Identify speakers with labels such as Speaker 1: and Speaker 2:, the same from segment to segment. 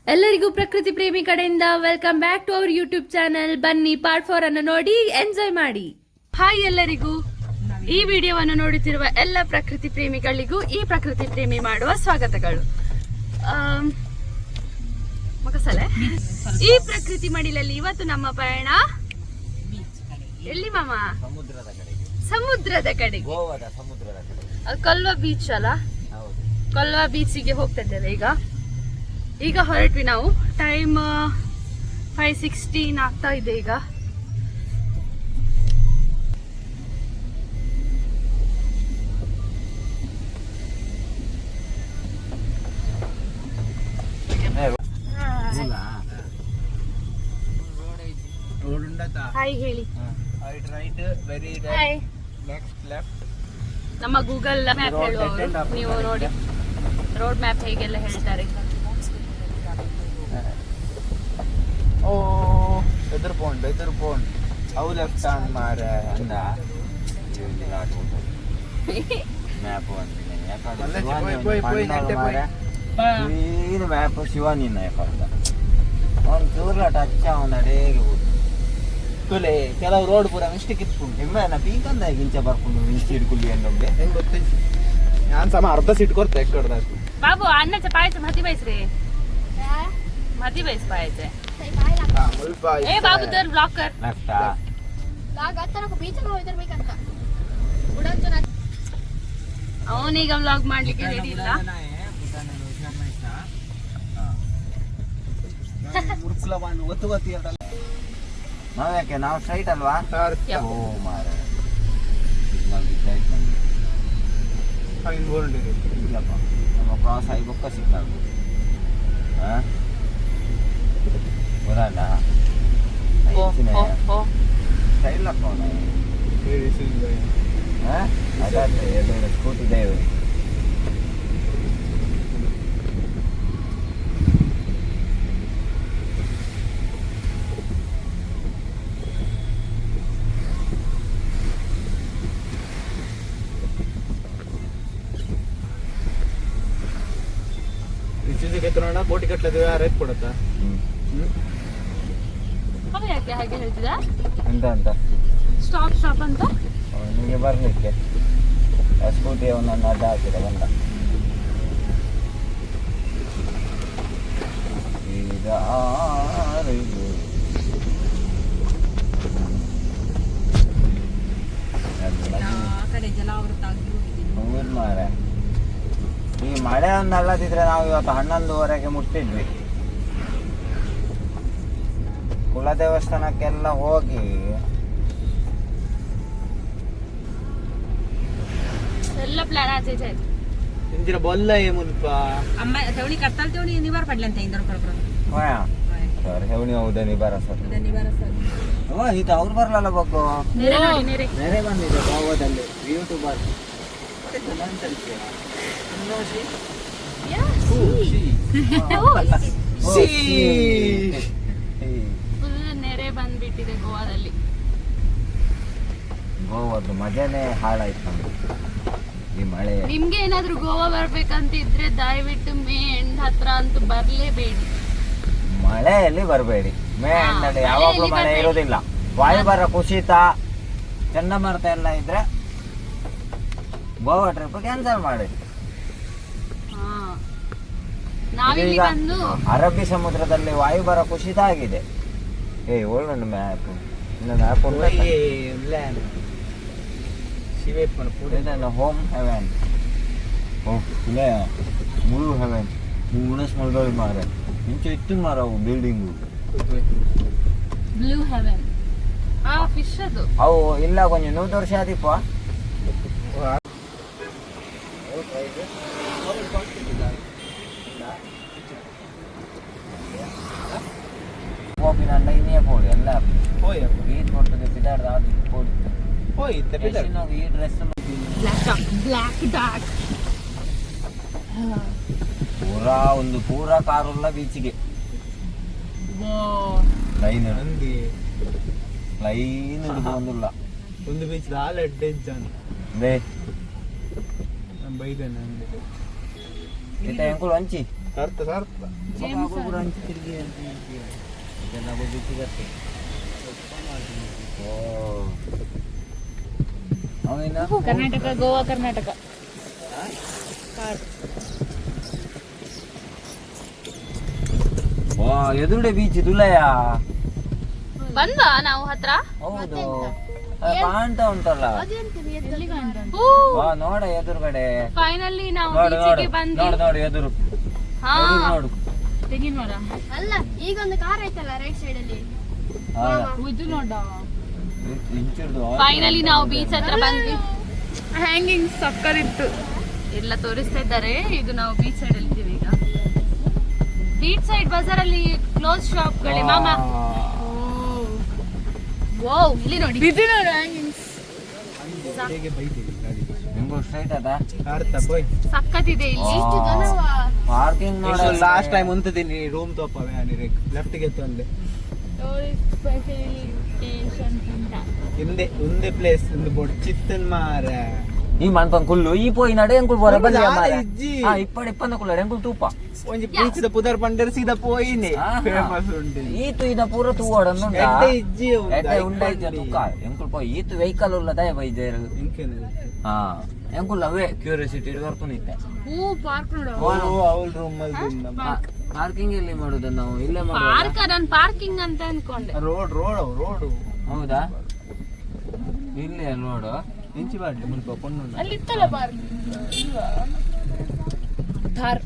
Speaker 1: ಎಲ್ಲರಿಗೂ ಪ್ರಕೃತಿ ಪ್ರೇಮಿ ಕಡೆಯಿಂದ welcome back to our YouTube channel. ಬನ್ನಿ ಪಾರ್ಟ್ 4 ಅನ್ನು ನೋಡಿ ಎಂಜಾಯ್ ಮಾಡಿ. ಹಾಯ್ ಎಲ್ಲರಿಗೂ, ಈ ವಿಡಿಯೋವನ್ನು ನೋಡುತ್ತಿರುವ ಎಲ್ಲ ಪ್ರಕೃತಿ ಪ್ರೇಮಿಗಳಿಗೂ ಈ ಪ್ರಕೃತಿ ಪ್ರೇಮಿ ಮಾಡುವ ಸ್ವಾಗತಗಳು. ಮಕಸಲೆ ಈ ಪ್ರಕೃತಿ ಮಡಿಲಲ್ಲಿ ಇವತ್ತು ನಮ್ಮ ಪಯಣ ಎಲ್ಲಿ ಮಾಮ? ಸಮುದ್ರದ ಕಡೆಗೆ. ಕೊಲ್ವಾ ಬೀಚ್ ಅಲ್ಲ, ಕೊಲ್ವಾ ಬೀಚಿಗೆ ಹೋಗ್ತಾ ಇದ್ದೇವೆ. ಈಗ ಹೊರಟ್ವಿ ನಾವು. ಟೈಮ್ 5:16 ಆಗ್ತಾ ಇದೆ ಈಗ. ಹಾಯ್ ಹೇಳಿ. ಹಾಯ್. ನಮ್ಮ ಗೂಗಲ್ ಮ್ಯಾಪ್ ಹೇಳುವವರು, ನೀವು ನೋಡಿ ರೋಡ್ ಮ್ಯಾಪ್ ಹೇಗೆಲ್ಲ ಹೇಳ್ತಾರೆ.
Speaker 2: ಓ ಎದುರ್ಪೋಂಡ್ ಅವು ಲೆಫ್ಟ್ ಆನ್ ಮಾರ ಅಂದ ಮ್ಯಾಪ್ ಇದು ಮ್ಯಾಪ್ ಶಿವಾನಿನ ಯಾಕಂದ ಅವ್ನು ಚೂರ್ಲ ಟಚ್ ಅವನ ಅಡೇಗೆ ತುಲೆ ಕೆಲವು ರೋಡ್ ಪೂರ ಮಿಸ್ಟೇಕ್ ಇಟ್ಕೊಂಡು ನಿಮ್ಮೇನ ಪೀಕಂದ ಗಿಂಚ ಬರ್ಕೊಂಡು ಸೀಟ್ ಕುಲ್ಲಿ ಅನ್ನೊಂದೆ ಹೆಂಗ್ ಗೊತ್ತೈತಿ. ನಾನು ಸಮ ಅರ್ಧ ಸೀಟ್ ಕೊಡ್ತೆ ಎಕ್ಕಡ್ದಾಕು
Speaker 1: ಬಾಬು ಅನ್ನ ಚಪಾಯ್ತು ಮತಿ ಬಯಸ್ರಿ ಮತಿ ಬಯಸ್ ಪಾಯ್ತೆ. ಏ ಬಾಬು ದರ್ ಬ್ಲಾಕರ್
Speaker 2: ಲೆಫ್ಟಾ
Speaker 1: ಅವನೀಗ ವ್ಲಾಗ್ ಮಾಡ್ಲಿಕ್ಕೆ ರೆಡಿ ಇಲ್ಲ.
Speaker 2: ನಾವ್ಯಾಕೆ ನಾವು ಸ್ಟ್ರೈಟ್ ಅಲ್ವಾ? ಓ ಮಾರ ಇಲ್ಲಪ್ಪ, ನಮ್ಮ ಕ್ರಾಸ್ ಆಗಿ ಬೊಕ್ಕ ಸಿಗ್ಲಾರ್ದು ಬರಲ್ಲ ಸ್ಟೈಲಪ್ಪ ಅವನು. ಅದಾದ್ರೆ ಎದುರು ಸ್ಕೂಟಿ ದೇವೆ ಕೋಟಿ ಕಟ್ಲದ ರೇಟ್ ಕೊಡತ್ತಾ?
Speaker 1: ಅವ ಯಾಕೆ ಹಾಗೆ ಹೇಳ್ತಿದ?
Speaker 2: ಎಂತ ಅಂತ
Speaker 1: ಸ್ಟಾಪ್ ಅಂತ
Speaker 2: ನಿಮಗೆ ಬರ್ಲಿಕ್ಕೆ ಸ್ಕೂಟಿ ಅವನನ್ನು ಅಡ್ಡ ಹಾಕಿದ ಬಂದ. ಈಗ ಮಾರ ಈ ಮಳೆ ಒಂದಲ್ಲದಿದ್ರೆ ನಾವು ಇವತ್ತು 11:30ಗೆ ಮುಟ್ಟಿದ್ವಿ. ಕುಲ ದೇವಸ್ಥಾನಕ್ಕೆಲ್ಲ ಹೋಗಿ
Speaker 1: ಎಲ್ಲ ಪ್ಲಾನ್ ಆಚೆ
Speaker 2: ಇಂದಿರ ಬೊಲ್ಲ ಮುಲ್ಪ
Speaker 3: ಅಮ್ಮ ತೆವಣಿ ಕಟ್ಟಾಲ್ ತೆವಣಿ ನಿವಾರ ಪಡ್ಲಿ ಅಂತ ಇಂದ್ರ ಕೊಡ್ಬರೋದು.
Speaker 2: ಸರ್ ಹೆವಣಿ ಹೌದಾ ನಿಬಾರ ಸರ್ ಈತ ಅವ್ರು ಬರ್ಲಲ್ಲ ಬಗ್ಗು ನೆರೆ ಬಂದಿದೆ ಗೋವಾದಲ್ಲಿ ಯೂಟ್ಯೂಬರ್
Speaker 1: ಫುಲ್ ನೆರೆ ಬಂದ್ಬಿಟ್ಟಿದೆ ಗೋವಾದಲ್ಲಿ.
Speaker 2: ಗೋವಾದ್ದು ಮಜಾನೇ ಹಾಳಾಯ್ತು ನಮ್ಗೆ ಈ ಮಳೆ.
Speaker 1: ನಿಮ್ಗೆ ಏನಾದ್ರು ಗೋವಾ ಬರ್ಬೇಕಂತಿದ್ರೆ ದಯವಿಟ್ಟು ಮೇ ಎಂಡ್ ಹತ್ರ ಅಂತೂ ಬರ್ಲೇಬೇಡಿ.
Speaker 2: ಮಳೆಯಲ್ಲಿ ಬರಬೇಡಿ. ಮೇ ಎಂಡಲ್ಲಿ ಯಾವಾಗಲೂ ಮಳೆ ಇರೋದಿಲ್ಲ. ವಾಯುಭಾರ ಕುಸಿತ ಚಂಡಮಾರುತ ಎಲ್ಲ ಇದ್ರೆ ಗೋವಾ ಟ್ರಿಪ್ ಕ್ಯಾನ್ಸಲ್ ಮಾಡಿ.
Speaker 1: ನಾವಿಲ್ಲಿ ಬಂದು
Speaker 2: ಅರಬ್ಬಿ ಸಮುದ್ರದಲ್ಲಿ ವಾಯುಭಾರ ಕುಸಿತ ಆಗಿದೆ. ಒಳ್ಳೆ ಮ್ಯಾಪ್ ಹೋಮ್ ಹೆವೆನ್ ಮುಳು ಹೆವೆನ್ ಮೂಣಸ್ ಮಲ್ಗಳು ಮಾರ ಇಂಚು ಇತ್ತು ಮಾರ ಅವು ಬಿಲ್ಡಿಂಗು
Speaker 1: ಬ್ಲೂ ಹೆವೆನ್ ಫಿಶ್ ಅದು
Speaker 2: ಅವು ಇಲ್ಲ ಕೊಂಚ 100 ವರ್ಷ ಆದಿಪ್ಪ. ಇನ್ನೇ ಪೋಡಿ ಎಲ್ಲ ಈದ್ ಕೊಟ್ಟದೆ ಬಿದಾಡ್ದ ಅದು ಪೋಡಿ ಈ ಡ್ರೆಸ್ ಪೂರಾ ಕಾರುಲ್ಲ ಬೀಚಿಗೆ ಲೈನ್ ಹಿಡಿದು ಒಂದಿಲ್ಲ
Speaker 4: ಒಂದು ಬೀಚ್ ಹಾಲು ಅಡ್ಡೆ ಇದ್ದಾನೆ
Speaker 2: ಬೇ
Speaker 4: ಬೈದಾನೆ
Speaker 2: kita yang kul anci
Speaker 4: sarta
Speaker 2: ತಿರುಗಿ ಇದೆಲ್ಲ ಸಿಗತ್ತೆ. ಅವೇನ
Speaker 1: ಕರ್ನಾಟಕ, ಗೋವಾ ಕರ್ನಾಟಕ.
Speaker 2: ಎದುರುಡೆ ಬೀಚ್ ದುಲಯ.
Speaker 1: ಬಂದ್ವಾ ನಾವು ಹತ್ರ?
Speaker 2: ಹೌದು, ಕಾಣ್ತಾ ಉಂಟಲ್ಲ. ನೋಡ ಎದುರುಗಡೆ.
Speaker 1: ಫೈನಲಿ ನಾವು
Speaker 2: ನೋಡು
Speaker 1: ಬೀಚಿಗೆ ಬಂದ್ವಿ.
Speaker 2: ನೋಡು ಎದುರು
Speaker 1: ಹಾ,
Speaker 2: ನೋಡು.
Speaker 1: ತೆಗಿನ್ ಮರ.
Speaker 5: ಅಲ್ಲ, ಈಗ ಒಂದು ಕಾರ್ ಐತಲ್ಲ ರೈಟ್ ಸೈಡ್ ಅಲ್ಲಿ.
Speaker 1: ಇದು ನೋಡ.
Speaker 2: ಇಂಚಿಡ್ದು.
Speaker 1: ಫೈನಲಿ ನಾವು ಬೀಚ್ ಹತ್ರ ಬಂದ್ವಿ. ಹ್ಯಾಂಗಿಂಗ್ ಸಕ್ಕರಿತ್ತು, ಎಲ್ಲ ತೋರಿಸ್ತಾ ಇದ್ದಾರೆ. ಇದು ನಾವು ಬೀಚ್ ಸೈಡ್ ಅಲ್ಲಿ ಇದ್ದೀವಿ ಈಗ. ಬೀಚ್ ಸೈಡ್ ಬಜಾರ್ ಅಲ್ಲಿ ಕ್ಲೋಸ್ ಶಾಪ್ ಗಳೇ ಮಾಮ. ವಾವ್, ಇಲ್ಲಿ ನೋಡಿ, ಇದು ನೋಡಿ ಹ್ಯಾಂಗಿಂಗ್ಸ್.
Speaker 4: ಹೇಗೆ ಬೈತೀವಿ ಗಾಡಿ
Speaker 2: ನಿಂಗು ಸ್ಟ್ರೈಟ್ ಅದ
Speaker 4: ಆಡ್ತಾ ಬೋಯ್
Speaker 1: ಸಕ್ಕತ್ತಿದೆ ಇಲ್ಲಿ.
Speaker 2: ಪಾರ್ಕಿಂಗ್ ನೋಡ.
Speaker 4: ಲಾಸ್ಟ್ ಟೈಮ್ ಉಂತದಿನಿ ರೂಮ್ ತೋಪವೆ ಅನಿರೆ ಲೆಫ್ಟ್ ಗೆ ತಂದೆ ಹಿಂದೆ ಒಂದೇ ಪ್ಲೇಸ್ ಒಂದು ಬೋರ್ಡ್ ಚಿತ್ತನ್ ಮಾರ
Speaker 2: ಈ ಮನ್ಪನ್ ಕುಲ್ಲು ಈ ಪೋಯಿ ನಡೆ ಎಂಕುಲ್ ಬೋರ ಬಲ್ಲಿ
Speaker 4: ಆದ ಇಜ್ಜಿ.
Speaker 2: ಇಪ್ಪಣ್ಣ ಕುಲ್ಲ ಎಂಕುಲ್ ತೂಪ
Speaker 4: ಒಂಜಿ ಬೀಚ್ ದ ಪುದರ್ ಪಂಡರ್ ಸೀದಾ ಪೋಯಿನಿ ಫೇಮಸ್ ಉಂಟು
Speaker 2: ಈತು ಇದ ಪೂರ ತೂವಡನ್ನು
Speaker 4: ಎಡ್ಡೆ ಇಜ್ಜಿ
Speaker 2: ಉಂಡೈತೆ ತುಕ್ಕ ಎಂಕುಲ್ ಪೋಯಿ ಈತು ವೆಹಿಕಲ್ ಉಲ್ಲದ ಬೈದೇರು. ಹಾ ಎಂಕುಲ್ ಅವೇ ಕ್ಯೂರಿಯಾಸಿಟಿ ಬರ್ಕೊಂಡಿತ್ತೆ.
Speaker 1: ಪಾರ್ಕ್ ನೋಡು.
Speaker 4: ಅವಳ ರೂಮ್ ಅಲ್ಲಿ
Speaker 2: ಪಾರ್ಕಿಂಗ್ ಎಲ್ಲಿ ಮಾಡುದ ನಾವು? ಇಲ್ಲೇ ಮಾಡುವ.
Speaker 1: ಪಾರ್ಕ್, ನಾನು ಪಾರ್ಕಿಂಗ್ ಅಂತ ಅನ್ಕೊಂಡೆ.
Speaker 4: ರೋಡ್
Speaker 2: ಹೌದಾ? ಇಲ್ಲೇ ರೋಡ್
Speaker 4: ಇಂಚಿ ಬಾಡ್ಲಿ ಮುಲ್ಪ ಪೊಣ್ಣು
Speaker 1: ಅಲ್ಲಿ ಇತ್ತಲ್ಲ ಪಾರ್ಕ್. ಧಾರ್.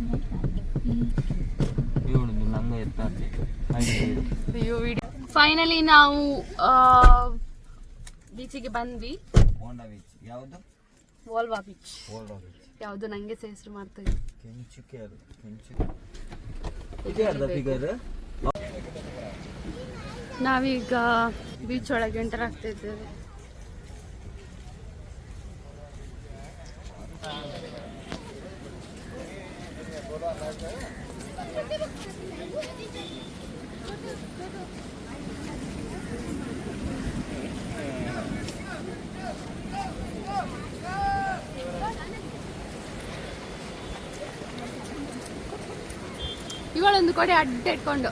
Speaker 2: ಇವಳು ನಂಗ ಎತ್ತಾರ್ತಿ.
Speaker 1: ಅಯ್ಯೋ ವಿಡಿಯೋ. ಫೈನಲಿ ನಾವು ಬೀಚಿಗೆ ಬಂದ್ವಿ.
Speaker 2: ಹೋಂಡಾ ಬೀಚ್ ಯಾವುದು?
Speaker 1: ವೋಲ್ವಾ ಬೀಚ್.
Speaker 2: ಹೋಂಡಾ ಬೀಚ್
Speaker 1: ಯಾವುದು ನಂಗೆ ಹೆಸರು ಮಾಡ್ತೀವಿ.
Speaker 2: ಕೆಂಚುಕೆ ಅದು ಇದೆ ಅರ್ಧ ಫಿಗರ್.
Speaker 1: ನಾವೀಗ ಬೀಚ್ ಒಳಗೆ ಎಂಟರ್ ಆಗ್ತಾ ಇದ್ದೇವೆ. ಇವಳೊಂದು ಕೊಡೆ ಅಡ್ಡ ಇಟ್ಕೊಂಡು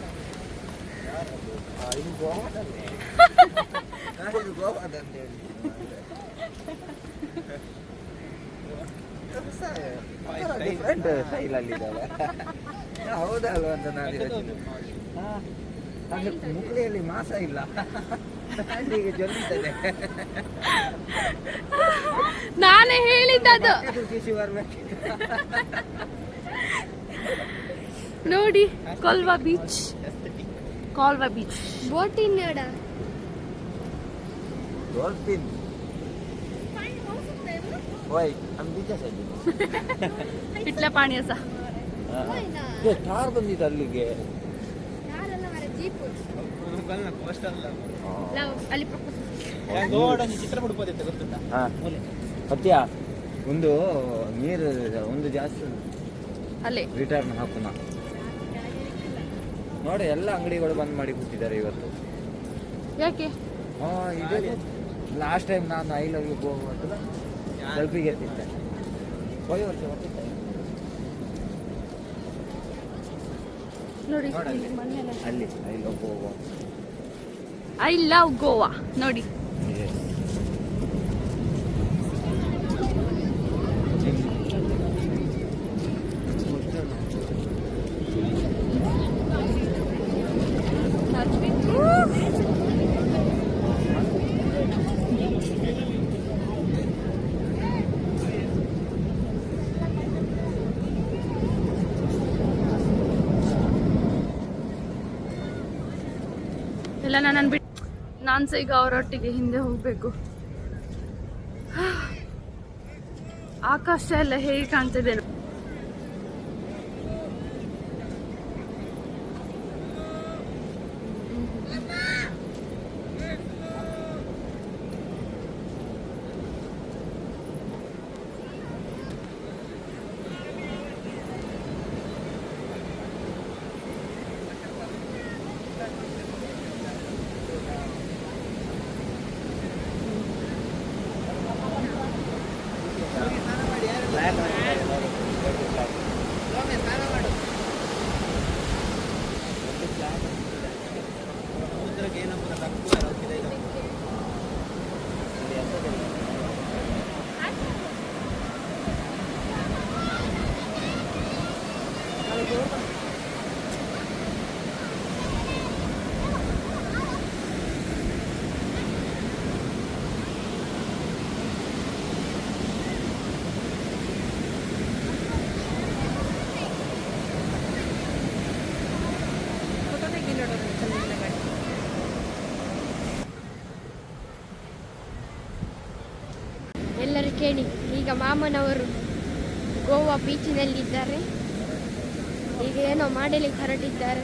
Speaker 2: ಹೌದಲ್ವ ಅಂತ ನಾನು ಮುಕ್ಳಿಯಲ್ಲಿ ಮಾಸ ಇಲ್ಲ, ಹೀಗೆ ಜೊಲ್ಲಿತ್ತದೆ.
Speaker 1: ನಾನೇ ಹೇಳಿದ್ದದು.
Speaker 2: ಖುಷಿ ಬರ್ಬೇಕು.
Speaker 1: ನೋಡಿ ಕೊಲ್ವಾ beach. Kalwa beach
Speaker 5: boating
Speaker 2: dolphin ಓಯ್ ನಮ್ಮ ಬೀಚ ಸೈಡ್
Speaker 1: ಇಟ್ಲ ಪಾಣಿಯಸ
Speaker 2: ಕಾರ್ ಬಂದಿತ್ತು ಅಲ್ಲಿಗೆ.
Speaker 1: ಅಲ್ಲಿ
Speaker 4: ಚಿತ್ರ ಬಿಡ್ಬೋದಿತ್ತು ಗೊತ್ತುಂಟಾ?
Speaker 2: ಸತ್ಯ ಒಂದು ನೀರು ಒಂದು ಜಾಸ್ತಿ
Speaker 1: ಅಲ್ಲೇ
Speaker 2: ರಿಟರ್ನ್ ಹಾಕುನ ನೋಡಿ. ಎಲ್ಲ ಅಂಗಡಿಗಳು ಬಂದ್ ಮಾಡಿ ಕೂತಿದ್ದಾರೆ ಇವತ್ತು.
Speaker 1: ಯಾಕೆ?
Speaker 2: ಇದೆ ಲಾಸ್ಟ್ ಟೈಮ್ ನಾನು ಐ ಲವ್ ಯು ಗೋ ಅಂತ ಸೆಲ್ಫಿಗೆ ಎತ್ತಿದ್ದೆ. ಹೋಗಿ ವರ್ಷ ಬರ್ತಿದ್ದೆ
Speaker 1: ನೋಡಿ
Speaker 2: ಅಲ್ಲಿ I love go.
Speaker 1: I love Goa ನೋಡಿ. ಎಲ್ಲ ನಾನು ಬಿಟ್ಟು ನಾನು ಸಹ ಈಗ ಅವರೊಟ್ಟಿಗೆ ಹಿಂದೆ ಹೋಗ್ಬೇಕು. ಆಕಾಶ ಎಲ್ಲ ಹೇಗೆ ಕಾಣ್ತಿದೆ.
Speaker 5: ಕೇಳಿ, ಈಗ ಮಾಮನವರು ಗೋವಾ ಬೀಚಿನಲ್ಲಿದ್ದಾರೆ. ಈಗ ಏನೋ ಮಾಡಲಿಕ್ಕೆ ಹೊರಟಿದ್ದಾರೆ,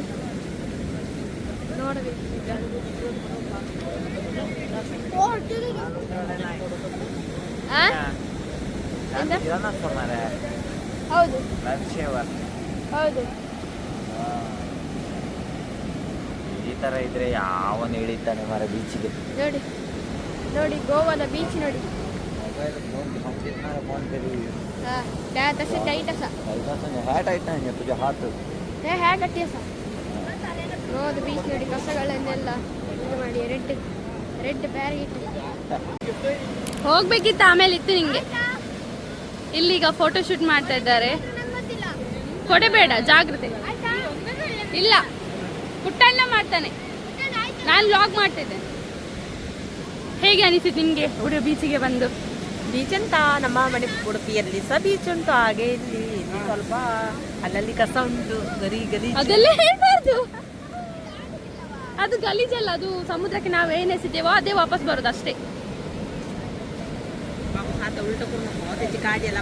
Speaker 5: ನೋಡಬೇಕು ಈಗ. ಆ? ಎಂತ? ಹೌದು ಹೌದು.
Speaker 2: ಈ ತರ ಇದ್ರೆ ಯಾವನು ಇಳಿತಾನೆ ಮರ ಬೀಚಿಗೆ.
Speaker 5: ನೋಡಿ ನೋಡಿ ಗೋವಾದ ಬೀಚ್ ನೋಡಿ. तसे टाईट असा
Speaker 2: ಹ್ಯಾಟ್ ಆಯ್ತಾ ತುझ्या हात
Speaker 5: हे ಹ್ಯಾ ಗಟ್ಟಿ ಅಸ ನೋಡಿ ಬೀಚ್ ನೋಡಿ ಕಸಗಳನ್ನೆಲ್ಲ ಇದು ಮಾಡಿ ರೆಡ್ ಬ್ಯಾಗ್ ಇಟ್ಟು
Speaker 1: ಹೋಗ್ಬೇಕಿತ್ತು, ಆಮೇಲೆ ಇತ್ತು ನಿಂಗೆ. ಇಲ್ಲೀಗ ಫೋಟೋ ಶೂಟ್ ಮಾಡ್ತಾ ಇದ್ದಾರೆ. ಕೊಡಬೇಡ, ಜಾಗ್ರತೆ. ಇಲ್ಲ, ಪುಟ್ಟಣ್ಣ ಮಾಡ್ತಾನೆ, ನಾನು ವ್ಲಾಗ್ ಮಾಡ್ತಿದ್ದೆ. ಹೇಗೆ ಅನಿಸಿತು ನಿಮ್ಗೆ ಉಡುಪಿ ಬೀಚಿಗೆ ಬಂದು?
Speaker 3: ಬೀಚ್ ಅಂತ ನಮ್ಮ ಮನೆ ಉಡುಪಿಯಲ್ಲಿ ಸಹ ಬೀಚ್ ಉಂಟು. ಹಾಗೆ ಇಲ್ಲಿ ಸ್ವಲ್ಪ ಅಲ್ಲಲ್ಲಿ ಕಸ ಉಂಟು, ಗಲೀಜು.
Speaker 1: ಅದೆಲ್ಲ ಹೇಳ್ಬಾರ್ದು, ಅದು ಗಲೀಜಲ್ಲ. ಅದು ಸಮುದ್ರಕ್ಕೆ ನಾವು ಏನ್ ಎಸಿದ್ದೇವೋ ಅದೇ ವಾಪಸ್ ಬರೋದು ಅಷ್ಟೇ.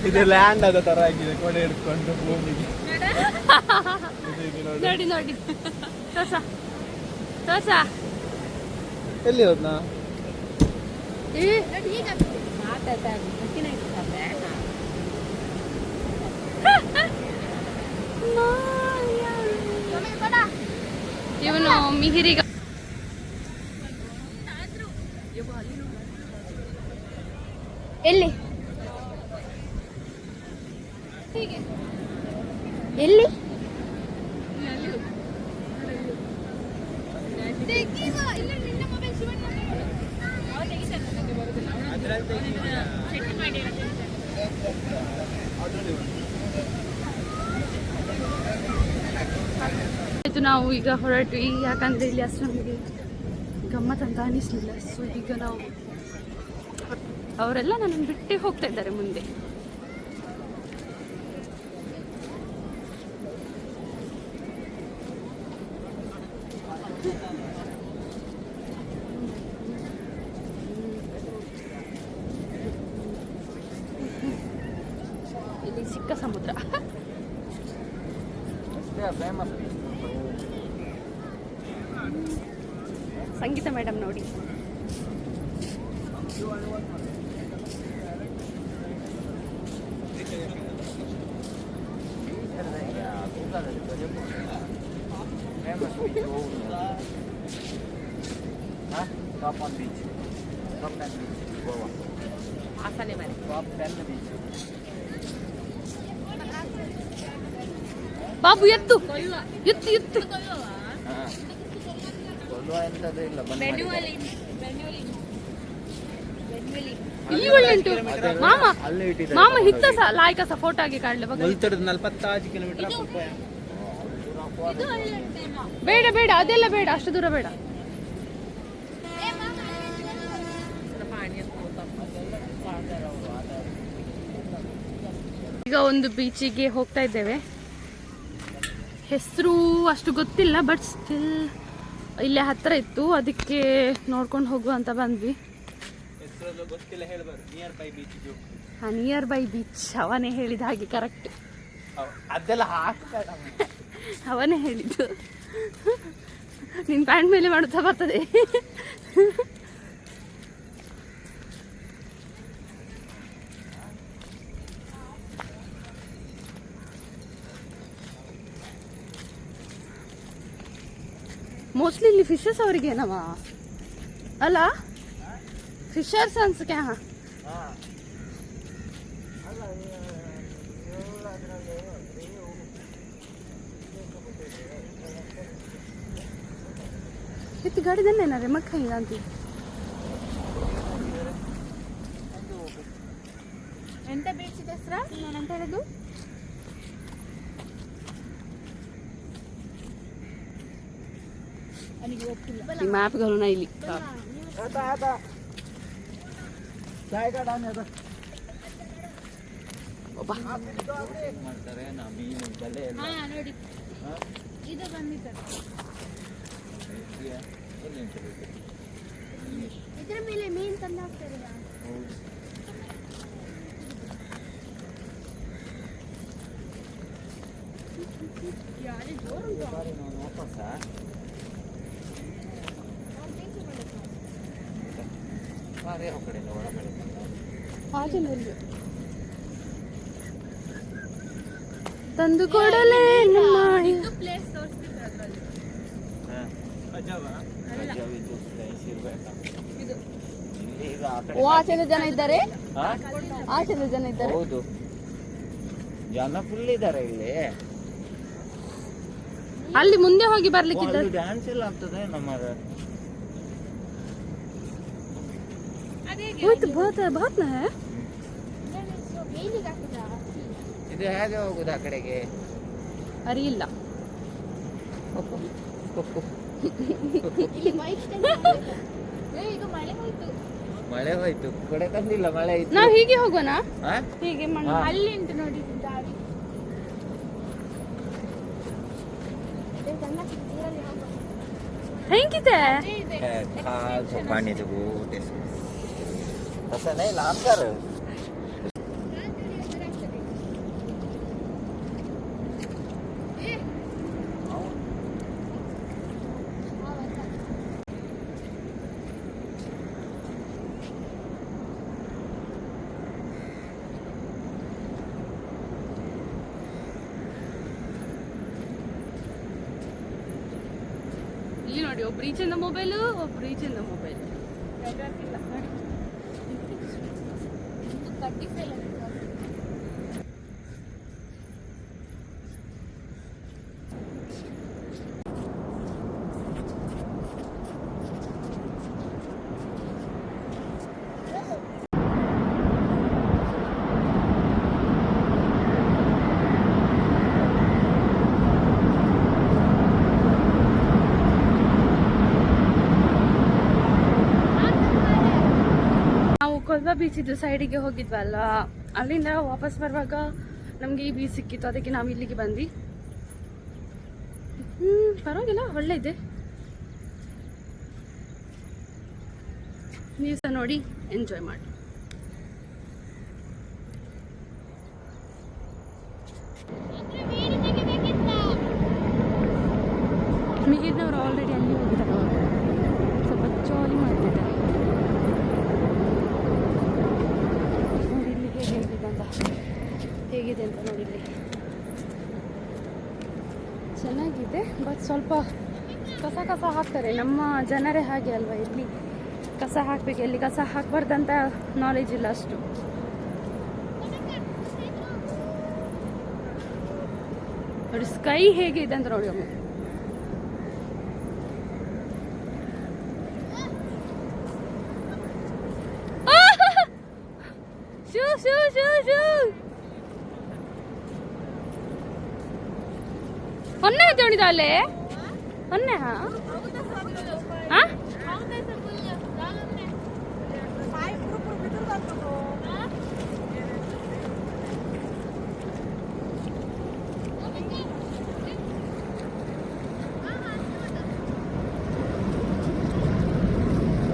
Speaker 4: ಇದು ಲ್ಯಾಂಡ್ ಆದ ತರ ಆಗಿದೆ, ಕೊಡೆ ಹಿಡ್ಕೊಂಡು ಭೂಮಿಗೆ.
Speaker 1: ನೋಡಿ ನೋಡಿ ಕಸ ಕಸ.
Speaker 4: ಎಲ್ಲಿ ಹೋದ್ನಾ?
Speaker 1: ಇವನು ಮಿಹಿರಿಗ
Speaker 5: ಎಲ್ಲಿ ಎಲ್ಲಿ
Speaker 1: ನಾವು ಈಗ ಹೊರಟ್ವಿ, ಯಾಕಂದ್ರೆ ಇಲ್ಲಿ ಅಷ್ಟು ನಮಗೆ ಗಮ್ಮತ್ ಅಂತ ಅನಿಸ್ಲಿಲ್ಲ. ಸೊ ಈಗ ನಾವು ಅವರೆಲ್ಲ ನನ್ನನ್ನು ಬಿಟ್ಟೇ ಹೋಗ್ತಾ ಇದ್ದಾರೆ ಮುಂದೆ. ಇಲ್ಲಿ ಚಿಕ್ಕ ಸಮುದ್ರ. ಸಂಗೀತ ಮೇಡಮ್ ನೋಡಿ.
Speaker 2: Top on beach, top 10 beach Goa.
Speaker 3: ಆಸನೆ ಮನೆ
Speaker 2: ಟಾಪ್ 10 ಬೀಚ್.
Speaker 1: ಬಾಬು ಎತ್ತು ಎತ್ತು ಎತ್ತು.
Speaker 2: ಕೊಲ್ಲುವ ಎಂತದ್ದು ಇಲ್ಲ, ಬಂದ್ ಮಾಡಿ.
Speaker 1: ಇಲ್ಲಿ ಒಳ್ಳೆ ಉಂಟು ಮಾಮ.
Speaker 2: ಅಲ್ಲೇ ಇಟ್ಟಿದ್ದಾರೆ
Speaker 1: ಮಾಮ ಹಿತ್ತ ಸಹ ಲಾಯ್ಕ ಸಹ ಫೋಟೋ ಆಗಿ ಕಾಡ್ಲೆ ಬಗ.
Speaker 4: 45 ಕಿಲೋಮೀಟರ್.
Speaker 1: ಬೇಡ ಬೇಡ, ಅದೆಲ್ಲ ಬೇಡ, ಅಷ್ಟು ದೂರ ಬೇಡ. ಈಗ ಒಂದು ಬೀಚಿಗೆ ಹೋಗ್ತಾ ಇದ್ದೇವೆ. ಹೆಸರು ಅಷ್ಟು ಗೊತ್ತಿಲ್ಲ, ಬಟ್ ಸ್ಟಿಲ್ ಇಲ್ಲೇ ಹತ್ರ ಇತ್ತು, ಅದಕ್ಕೆ ನೋಡ್ಕೊಂಡು ಹೋಗುವ ಅಂತ ಬಂದ್ವಿ.
Speaker 4: ಗೊತ್ತಿಲ್ಲ ಹೇಳ್ಬಾರ್ದು. Near by beach.
Speaker 1: ಹಾ, ನಿಯರ್ ಬೈ ಬೀಚ್. ಅವನೇ ಹೇಳಿದ ಹಾಗೆ ಕರೆಕ್ಟ್.
Speaker 4: ಅದೆಲ್ಲ ಹಾಕ್ಬೇಡ,
Speaker 1: ಅವನೇ ಹೇಳಿದ್ದು. ನಿನ್ ಪ್ಯಾಂಟ್ ಮೇಲೆ ಮಾಡುತ್ತಾ ಬರ್ತದೆ. ಮೋಸ್ಟ್ಲಿ ಇಲ್ಲಿ ಫಿಶರ್ಸ್ ಅವರಿಗೇನವ ಅಲ್ಲ, ಫಿಶರ್ಸ್ ಅನ್ಸಕ್ಕೆ. ಹಾ, ಇತ್ತು ಗಾಡಿ ದನ್ನೇನಾರೆ ಮಕ್ಕ ಹಿಂಗ ಅಂತೀವಿ. ಎಂತ ಬೀಚ್ ಹೆಸ್ರ ನಾನಂತ ಹೇಳುದು? ಮ್ಯಾಪ್ घालून आईली
Speaker 5: ಇದ್ರ ಮೇಲೆ ಮೀನ್ ತಂದು ಹಾಕ್ತಾರೆ.
Speaker 2: ವಾಪಸ್ಸ ಬೇರೆ ಕಡೆ ಒಳಗಡೆ
Speaker 1: ತಂದು ಕೊಡಲೇ ಮಾಡಿ
Speaker 5: ಪ್ಲೇಸ್ ತೋರಿಸ್ತಿದ್ರು ಅದ್ರಲ್ಲಿ.
Speaker 1: ಆಚೆಯಿಂದ ಜನ ಇದ್ದಾರೆ, ಆಚೆಯಿಂದ ಜನ ಇದ್ದಾರೆ.
Speaker 2: ಹೌದು, ಜನ ಫುಲ್ ಇದ್ದಾರೆ ಇಲ್ಲಿ.
Speaker 1: ಅಲ್ಲಿ ಮುಂದೆ ಹೋಗಿ ಬರ್ಲಿಕ್ಕಿದ್ದ.
Speaker 2: ಡ್ಯಾನ್ಸ್ ಎಲ್ಲ ಆಗ್ತದೆ ನಮ್ಮ
Speaker 1: ಬಾತ್ ನಾ
Speaker 5: ಮೇಲಿಗೆ ಹಾಕಿದ
Speaker 2: ಇದು ಹೇಗೆ ಹೋಗುದು ಆ ಕಡೆಗೆ?
Speaker 1: ಅರಿಯಿಲ್ಲ.
Speaker 5: ಇಲ್ಲಿ ಬೈಕ್ ಈಗ ಮಳೆ ಹೋಯ್ತು.
Speaker 2: ಮಳೆ ಹೋಯ್ತು, ಕೊಡೆ ತಂದಿಲ್ಲ, ಮಳೆ ಇತ್ತು.
Speaker 1: ನಾವ್ ಹೀಗೆ ಹೋಗೋಣ,
Speaker 2: ಹಾ?
Speaker 1: ಹೀಗೆ ಮಣ್ಣು
Speaker 2: ಹಾ.
Speaker 5: ಅಲ್ಲಿ ಉಂಟು ನೋಡಿ ದಾರಿ.
Speaker 1: ಹೆಂಗಿದೆ?
Speaker 2: पानी तो बहुत है, ऐसा नहीं लाम कर।
Speaker 1: ಇಲ್ಲಿ ನೋಡಿ, ಒಬ್ರು ಈಚಿಂದ ಮೊಬೈಲು, ಒಬ್ರು ಈಚಿಂದ ಮೊಬೈಲ್.
Speaker 5: ಕಡ್ಡಿ ಫೇಲ್
Speaker 1: ಕೊಲ್ವಾ ಬೀಚ್ ಇದ್ದು ಸೈಡಿಗೆ ಹೋಗಿದ್ವಲ್ಲ, ಅಲ್ಲಿಂದ ವಾಪಸ್ ಬರುವಾಗ ನಮ್ಗೆ ಈ ಬೀಚ್ ಸಿಕ್ಕಿತ್ತು, ಅದಕ್ಕೆ ನಾವು ಇಲ್ಲಿಗೆ ಬಂದ್ವಿ. ಪರವಾಗಿಲ್ಲ, ಒಳ್ಳೆ ಇದೆ. ನೀವು ಸಹ ನೋಡಿ, ಎಂಜಾಯ್ ಮಾಡಿ. ಮಿಗಿದ್ನವ್ರು ಆಲ್ರೆಡಿ ಅಲ್ಲಿ ಹೋಗಿದ್ದಾರೆ, ಅವರು ಸ್ವಲ್ಪ ಜಾಲಿ ಮಾಡ್ತಿದ್ದಾರೆ. ನೋಡಿ ಇಲ್ಲಿ ಹೇಗಿದೆ ಅಂತ ನೋಡಿ. ಇಲ್ಲಿ ಚೆನ್ನಾಗಿದೆ, ಬಟ್ ಸ್ವಲ್ಪ ಕಸ ಹಾಕ್ತಾರೆ. ನಮ್ಮ ಜನರೇ ಹಾಗೆ ಅಲ್ವಾ, ಇಲ್ಲಿ ಕಸ ಹಾಕಬೇಕು, ಎಲ್ಲಿ ಕಸ ಹಾಕಬಾರ್ದಂತ ನಾಲೆಜ್ ಇಲ್ಲ ಅಷ್ಟು. ನೋಡಿ ಸ್ಕೈ ಹೇಗಿದೆ ಅಂತ ನೋಡಿ ಒಮ್ಮೆ. ಹೊನ್ನೆ ತಗೊಂಡಿದ್ದ ಅಲ್ಲೇ ಹೊನ್ನೆ.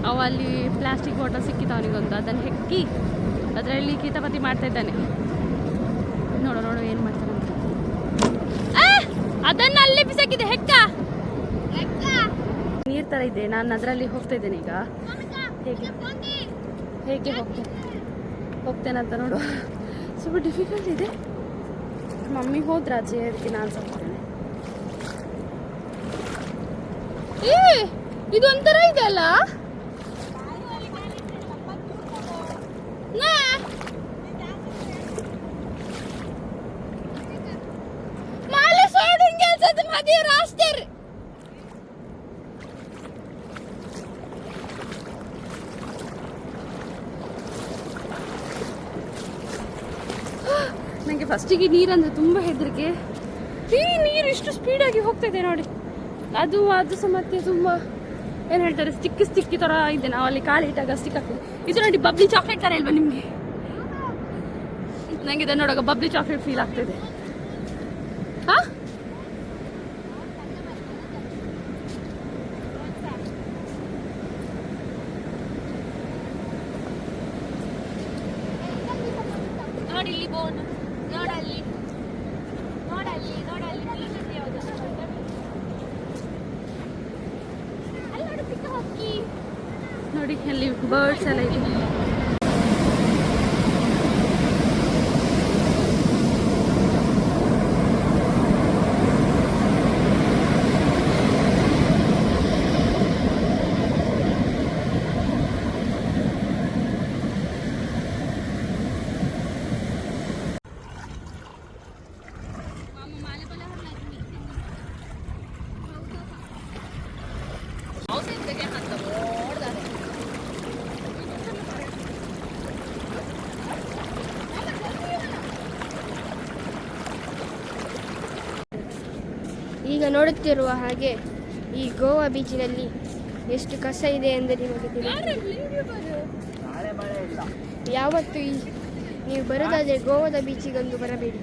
Speaker 1: ಅವ ಅಲ್ಲಿ ಪ್ಲಾಸ್ಟಿಕ್ ಬಾಟಲ್ ಸಿಕ್ಕಿತ್ತು ಅವನಿಗೊಂದು, ಅದನ್ನು ಹೆಕ್ಕಿ ಅದರಲ್ಲಿ ಕಿತಾಪತಿ ಮಾಡ್ತಾ ಇದ್ದಾನೆ. ನೋಡು ಏನು ಮಾಡ್ತಾನೆ ಅಂತ. ಅದನ್ನ ಅಲ್ಲಿ ಬಿಸಾಕಿದೆ, ಹೆಕ್ಕ ನೀರ್ ತರ ಇದೆ. ನಾನು ಅದರಲ್ಲಿ ಹೋಗ್ತಾ ಇದ್ದೇನೆ ಈಗ. ಹೇಗೆ ಹೋಗ್ತೇನೆ ಅಂತ ನೋಡು. ಸ್ವಲ್ಪ ಡಿಫಿಕಲ್ಟ್ ಇದೆ. ಮಮ್ಮಿ ಹೋದ್ರ ಅಜ್ಜಿ, ಅದಕ್ಕೆ ನಾನು ಹೋಗ್ತೇನೆ. ಇದು ಒಂಥರ ಇದೆ ಅಲ್ಲ, ನನಗೆ ಫಸ್ಟಿಗೆ ನೀರಂದ್ರೆ ತುಂಬ ಹೆದರಿಕೆ. ಈ ನೀರು ಇಷ್ಟು ಸ್ಪೀಡಾಗಿ ಹೋಗ್ತಾ ಇದೆ ನೋಡಿ. ಅದು ಸಹ ಮತ್ತೆ ತುಂಬ ಏನು ಹೇಳ್ತಾರೆ, ಸ್ಟಿಕ್ಕಿ ಥರ ಇದೆ. ನಾವು ಅಲ್ಲಿ ಕಾಲು ಇಟ್ಟಾಗ ಸ್ಟಿಕ್ ಆಗ್ತದೆ. ಇದು ನೋಡಿ ಬಬ್ಲಿ ಚಾಕ್ಲೇಟ್ ಥರ ಇಲ್ವಾ ನಿಮಗೆ? ನನಗೆ ಇದನ್ನು ನೋಡುವಾಗ ಬಬ್ಲಿ ಚಾಕ್ಲೇಟ್ ಫೀಲ್ ಆಗ್ತದೆ. ಹಾಂ,
Speaker 5: ನೋಡಿ ಇಲ್ಲಿ ಬೋನ್, ನೋಡಲ್ಲಿ ನೋಡಲ್ಲಿ ನೋಡಲ್ಲಿ
Speaker 1: ನೋಡಿ ಅಲ್ಲಿ ಬರ್ಡ್ಸ್ ಎಲ್ಲ ಇದೆ.
Speaker 5: ಈಗ ನೋಡುತ್ತಿರುವ ಹಾಗೆ ಈ ಗೋವಾ ಬೀಚಿನಲ್ಲಿ ಎಷ್ಟು ಕಸ ಇದೆ ಎಂದು ನಿಮಗೆ ತಿಳಿಯುತ್ತದೆ. ಯಾವತ್ತು ನೀವು ಬರೋದಾದರೆ ಗೋವಾದ ಬೀಚಿಗೊಂದು ಬರಬೇಡಿ.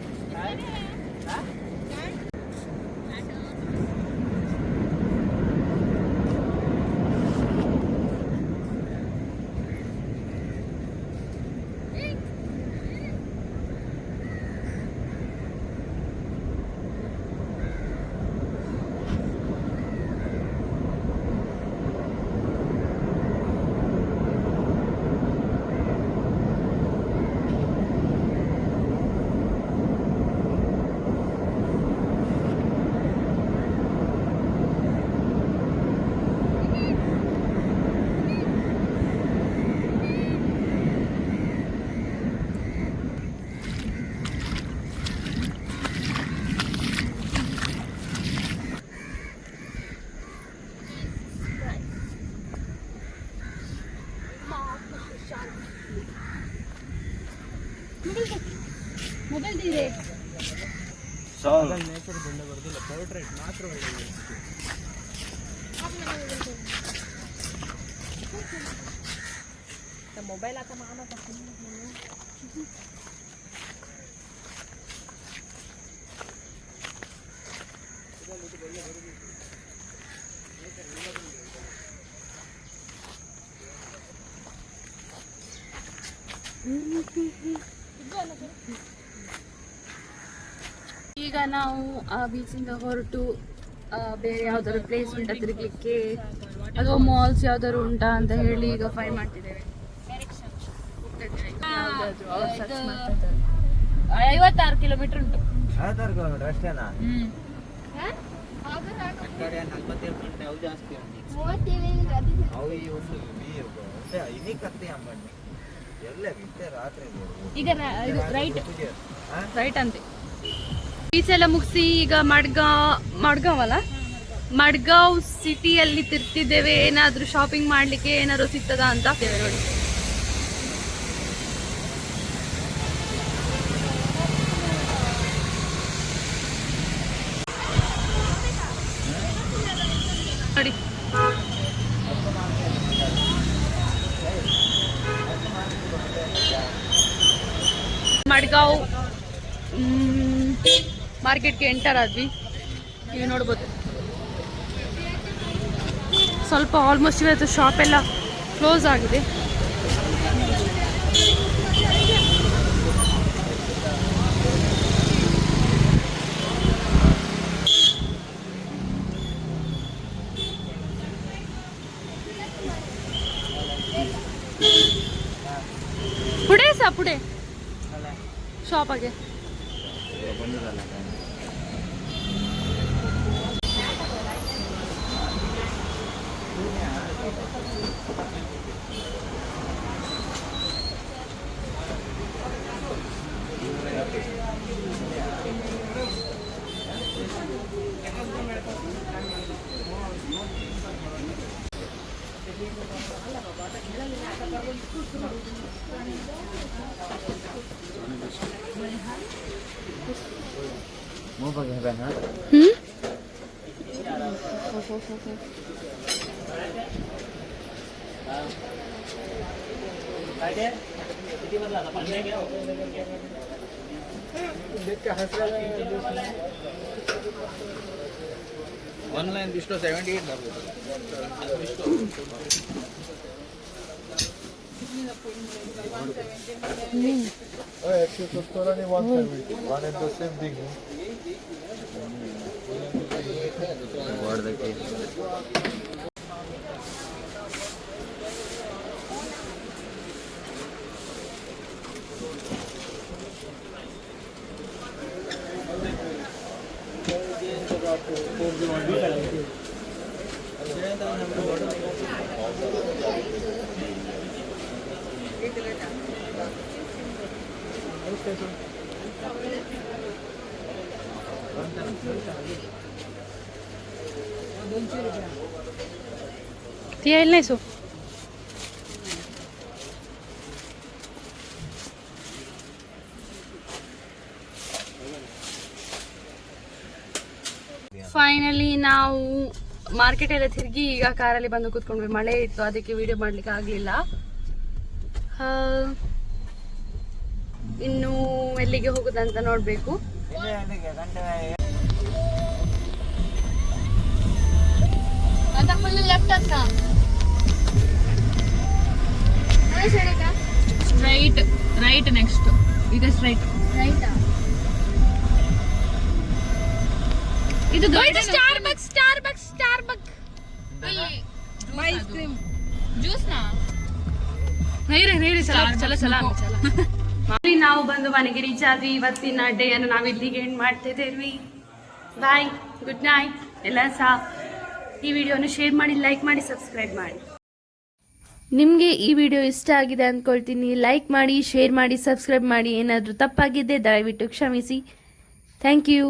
Speaker 1: ಮೊಬೈಲ್ ಇದೆ
Speaker 4: ನೇಚರ್ ಬಂದ ಬರ್ದಿಲ್ಲ, ಪೋರ್ಟ್ರೇಟ್ ಮಾತ್ರ ಒಳ್ಳೆಯದು.
Speaker 3: ಮೊಬೈಲ್ आता मामा
Speaker 1: ಈಗ ನಾವು ಆ ಬೀಚಿಂದ ಹೊರಟು ಬೇರೆ ಯಾವ್ದಾದ್ರು ಪ್ಲೇಸ್ ಉಂಟಾ ತಿರುಗಲಿಕ್ಕೆ ಅಥವಾ ಮಾಲ್ಸ್ ಯಾವ್ದಾದ್ರು ಉಂಟಾ ಅಂತ ಹೇಳಿ ಈಗ ಫೈಂಡ್ ಮಾಡ್ತಿದ್ದೇವೆ. 56 ಕಿಲೋಮೀಟರ್ ಉಂಟು.
Speaker 2: 56 ಕಿಲೋಮೀಟರ್ ಅಷ್ಟೇನಾ?
Speaker 4: ಅವು ಜಾಸ್ತಿ
Speaker 2: ಅವು ಈ ಒಂದು ಇನ್ನೀ ಕತ್ತಿ ಅಂಬಣ್ಣಿ ಎಲ್ಲ ಬಿಟ್ಟೆ ರಾತ್ರಿ
Speaker 1: ಈಗ ರೈಟ್ ಅಂತೆ. ಬೀಚ್ ಎಲ್ಲ ಮುಗಿಸಿ ಈಗ ಮಡ್ಗಾವ್ ಅಲ್ಲ, ಮಡ್ಗಾವ್ ಸಿಟಿಯಲ್ಲಿ ತಿರ್ತಿದ್ದೇವೆ. ಏನಾದ್ರೂ ಶಾಪಿಂಗ್ ಮಾಡ್ಲಿಕ್ಕೆ ಏನಾದ್ರು ಸಿಗ್ತದಾ ಅಂತ ನೋಡಿ. ಮಡ್ಗಾವ್ ಮಾರ್ಕೆಟ್ಗೆ ಎಂಟರ್ ಆದ್ವಿ. ನೀವು ನೋಡ್ಬೋದು ಸ್ವಲ್ಪ ಆಲ್ಮೋಸ್ಟ್ ಇವತ್ತು ಶಾಪ್ ಎಲ್ಲ ಕ್ಲೋಸ್ ಆಗಿದೆ. पुढे शॉप आगे
Speaker 2: mau pakai apa?
Speaker 4: ऑनलाइन दिसतो 78 दाखवतो.
Speaker 6: Actually, totally 170. One and the same thing.
Speaker 2: What the case?
Speaker 1: ती यायला नाही सो ಫೈನಲಿ ನಾವು ಮಾರ್ಕೆಟ್ ಎಲ್ಲ ತಿರುಗಿ ಈಗ ಕಾರಲ್ಲಿ ಬಂದು ಕೂತ್ಕೊಂಡ್ವಿ. ಮಳೆ ಇತ್ತು, ಅದಕ್ಕೆ ವಿಡಿಯೋ ಮಾಡ್ಲಿಕ್ಕೆ ಆಗ್ಲಿಲ್ಲ. ಇನ್ನು ಎಲ್ಲಿಗೆ ಹೋಗುದಂತ ನೋಡ್ಬೇಕು. ರೈಟ್ ನೆಕ್ಸ್ಟ್ ಇದೆ ಸ್ಟ್ರೈಟ್. ಇದು ಸ್ಟಾರ್ಬಕ್ಸ್ ಐಸ್ ಕ್ರೀಮ್ ಜ್ಯೂಸ್ ನಾ ನಾವು ಬಂದು ಮನೆಗೆ ರೀಚ್ ಆದ್ವಿ. ಇವತ್ತಿನ ಡೇ ಅನ್ನು ನಾವು ಇಲ್ಲಿಗೆ ಎಂಡ್ ಮಾಡ್ತಿದ್ದೇವೆ. ಬಾಯ್, ಗುಡ್ ನೈಟ್. ಎಲ್ಲ ಸಹ ಈ ವಿಡಿಯೋನ ಶೇರ್ ಮಾಡಿ, ಲೈಕ್ ಮಾಡಿ, ಸಬ್ಸ್ಕ್ರೈಬ್ ಮಾಡಿ. ನಿಮಗೆ ಈ ವಿಡಿಯೋ ಇಷ್ಟ ಆಗಿದೆ ಅಂದ್ಕೊಳ್ತೀನಿ. ಲೈಕ್ ಮಾಡಿ, ಶೇರ್ ಮಾಡಿ, ಸಬ್ಸ್ಕ್ರೈಬ್ ಮಾಡಿ. ಏನಾದರೂ ತಪ್ಪಾಗಿದ್ದರೆ ದಯವಿಟ್ಟು ಕ್ಷಮಿಸಿ. Thank you.